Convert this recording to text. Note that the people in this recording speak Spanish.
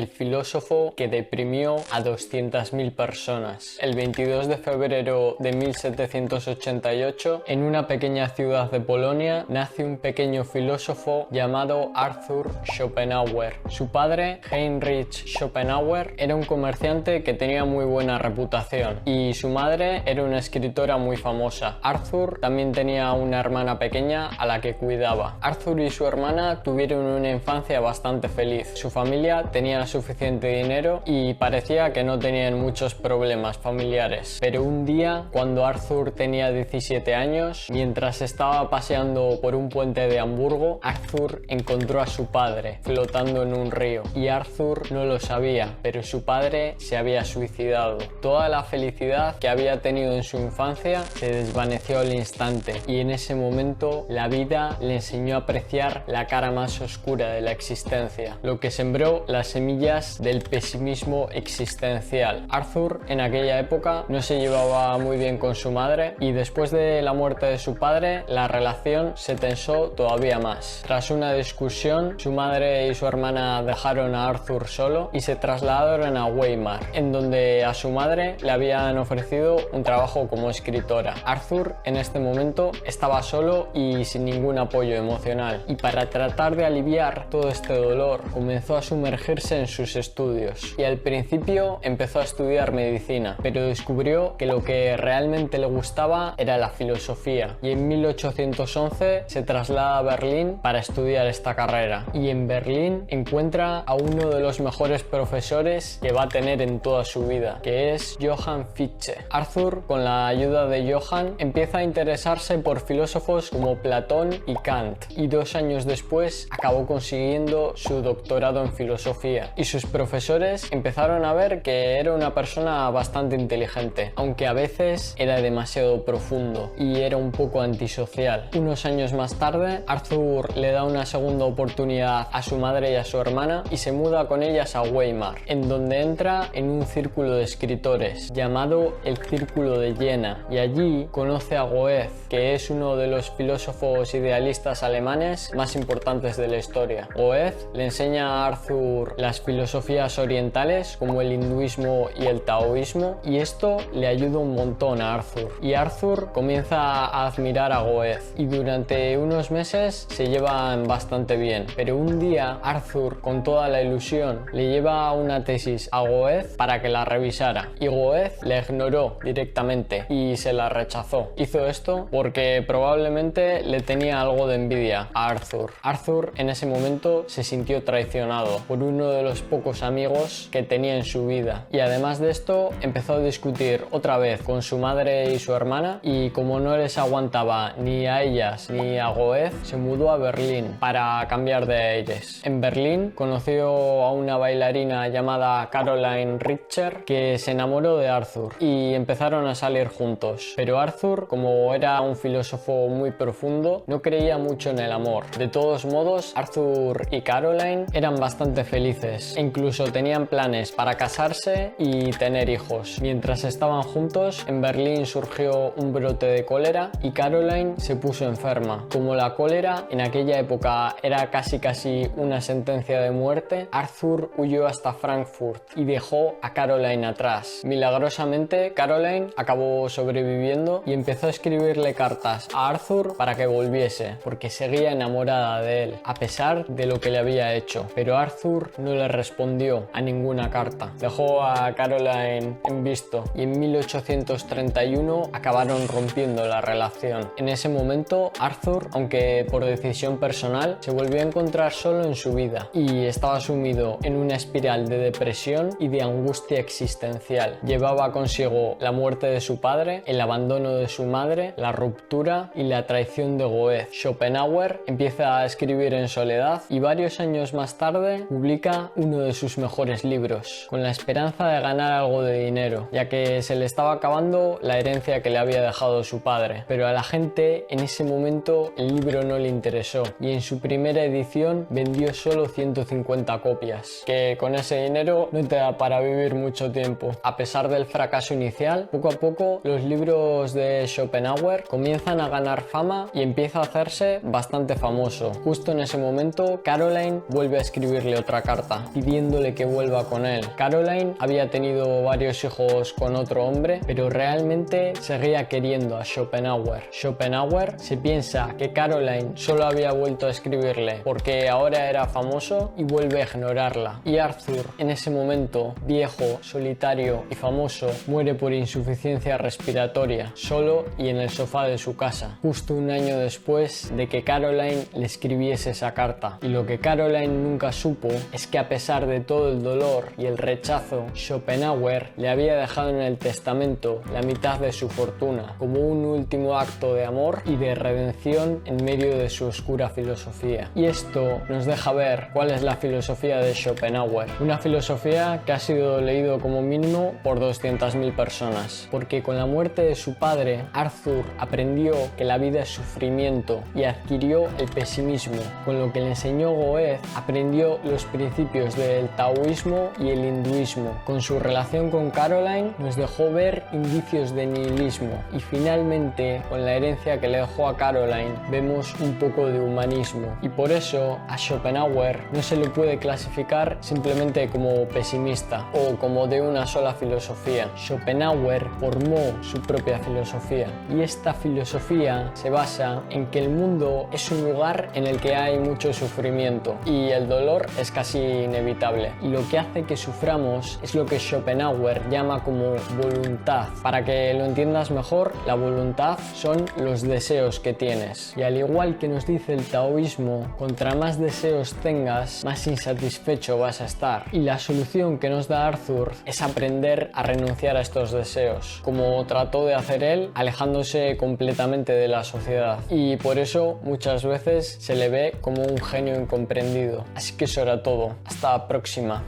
el filósofo que deprimió a 200.000 personas. El 22 de febrero de 1788, en una pequeña ciudad de Polonia, nace un pequeño filósofo llamado Arthur Schopenhauer. Su padre, Heinrich Schopenhauer, era un comerciante que tenía muy buena reputación y su madre era una escritora muy famosa. Arthur también tenía una hermana pequeña a la que cuidaba. Arthur y su hermana tuvieron una infancia bastante feliz. Su familia tenía suficiente dinero y parecía que no tenían muchos problemas familiares. Pero un día, cuando Arthur tenía 17 años, mientras estaba paseando por un puente de Hamburgo, Arthur encontró a su padre flotando en un río. Y Arthur no lo sabía, pero su padre se había suicidado. Toda la felicidad que había tenido en su infancia se desvaneció al instante, y en ese momento la vida le enseñó a apreciar la cara más oscura de la existencia, lo que sembró las semillas del pesimismo existencial. Arthur en aquella época no se llevaba muy bien con su madre, y después de la muerte de su padre la relación se tensó todavía más. Tras una discusión, su madre y su hermana dejaron a Arthur solo y se trasladaron a Weimar, en donde a su madre le habían ofrecido un trabajo como escritora. Arthur en este momento estaba solo y sin ningún apoyo emocional, y para tratar de aliviar todo este dolor comenzó a sumergirse en sus estudios. Y al principio empezó a estudiar medicina, pero descubrió que lo que realmente le gustaba era la filosofía, y en 1811 se traslada a Berlín para estudiar esta carrera, y en Berlín encuentra a uno de los mejores profesores que va a tener en toda su vida, que es Johann Fichte. Arthur, con la ayuda de Johann, empieza a interesarse por filósofos como Platón y Kant, y 2 años después acabó consiguiendo su doctorado en filosofía, y sus profesores empezaron a ver que era una persona bastante inteligente, aunque a veces era demasiado profundo y era un poco antisocial. Unos años más tarde, Arthur le da una segunda oportunidad a su madre y a su hermana y se muda con ellas a Weimar, en donde entra en un círculo de escritores llamado el Círculo de Jena, y allí conoce a Goethe, que es uno de los filósofos idealistas alemanes más importantes de la historia. Goethe le enseña a Arthur las filosofías orientales como el hinduismo y el taoísmo, y esto le ayuda un montón a Arthur, y Arthur comienza a admirar a Goethe, y durante unos meses se llevan bastante bien. Pero un día Arthur, con toda la ilusión, le lleva una tesis a Goethe para que la revisara, y Goethe la ignoró directamente y se la rechazó. Hizo esto porque probablemente le tenía algo de envidia a Arthur. Arthur en ese momento se sintió traicionado por uno de los pocos amigos que tenía en su vida, y además de esto empezó a discutir otra vez con su madre y su hermana, y como no les aguantaba ni a ellas ni a Goethe, se mudó a Berlín para cambiar de aires. En Berlín conoció a una bailarina llamada Caroline Richter, que se enamoró de Arthur y empezaron a salir juntos. Pero Arthur, como era un filósofo muy profundo, no creía mucho en el amor. De todos modos, Arthur y Caroline eran bastante felices e incluso tenían planes para casarse y tener hijos. Mientras estaban juntos, en Berlín surgió un brote de cólera y Caroline se puso enferma. Como la cólera en aquella época era casi una sentencia de muerte, Arthur huyó hasta Frankfurt y dejó a Caroline atrás. Milagrosamente, Caroline acabó sobreviviendo y empezó a escribirle cartas a Arthur para que volviese, porque seguía enamorada de él, a pesar de lo que le había hecho. Pero Arthur no le respondió a ninguna carta. Dejó a Caroline en visto, y en 1831 acabaron rompiendo la relación. En ese momento, Arthur, aunque por decisión personal, se volvió a encontrar solo en su vida y estaba sumido en una espiral de depresión y de angustia existencial. Llevaba consigo la muerte de su padre, el abandono de su madre, la ruptura y la traición de Goethe. Schopenhauer empieza a escribir en soledad y varios años más tarde publica uno de sus mejores libros, con la esperanza de ganar algo de dinero, ya que se le estaba acabando la herencia que le había dejado su padre. Pero a la gente en ese momento el libro no le interesó, y en su primera edición vendió solo 150 copias, que con ese dinero no te da para vivir mucho tiempo. A pesar del fracaso inicial, poco a poco los libros de Schopenhauer comienzan a ganar fama y empieza a hacerse bastante famoso. Justo en ese momento, Caroline vuelve a escribirle otra carta pidiéndole que vuelva con él. Caroline había tenido varios hijos con otro hombre, pero realmente seguía queriendo a Schopenhauer. Schopenhauer se piensa que Caroline solo había vuelto a escribirle porque ahora era famoso y vuelve a ignorarla. Y Arthur, en ese momento, viejo, solitario y famoso, muere por insuficiencia respiratoria, solo y en el sofá de su casa, justo un año después de que Caroline le escribiese esa carta. Y lo que Caroline nunca supo es que a pesar de todo el dolor y el rechazo, Schopenhauer le había dejado en el testamento la mitad de su fortuna, como un último acto de amor y de redención en medio de su oscura filosofía. Y esto nos deja ver cuál es la filosofía de Schopenhauer, una filosofía que ha sido leído como mínimo por 200.000 personas, porque con la muerte de su padre, Arthur aprendió que la vida es sufrimiento y adquirió el pesimismo. Con lo que le enseñó Goethe, aprendió los principios del taoísmo y el hinduismo. Con su relación con Caroline, nos dejó ver indicios de nihilismo. Y finalmente, con la herencia que le dejó a Caroline, vemos un poco de humanismo. Y por eso, a Schopenhauer no se le puede clasificar simplemente como pesimista o como de una sola filosofía. Schopenhauer formó su propia filosofía. Y esta filosofía se basa en que el mundo es un lugar en el que hay mucho sufrimiento y el dolor es casi inevitable. Y lo que hace que suframos es lo que Schopenhauer llama como voluntad. Para que lo entiendas mejor, la voluntad son los deseos que tienes. Y al igual que nos dice el taoísmo, contra más deseos tengas, más insatisfecho vas a estar. Y la solución que nos da Arthur es aprender a renunciar a estos deseos, como trató de hacer él, alejándose completamente de la sociedad. Y por eso muchas veces se le ve como un genio incomprendido. Así que eso era todo. Hasta la próxima.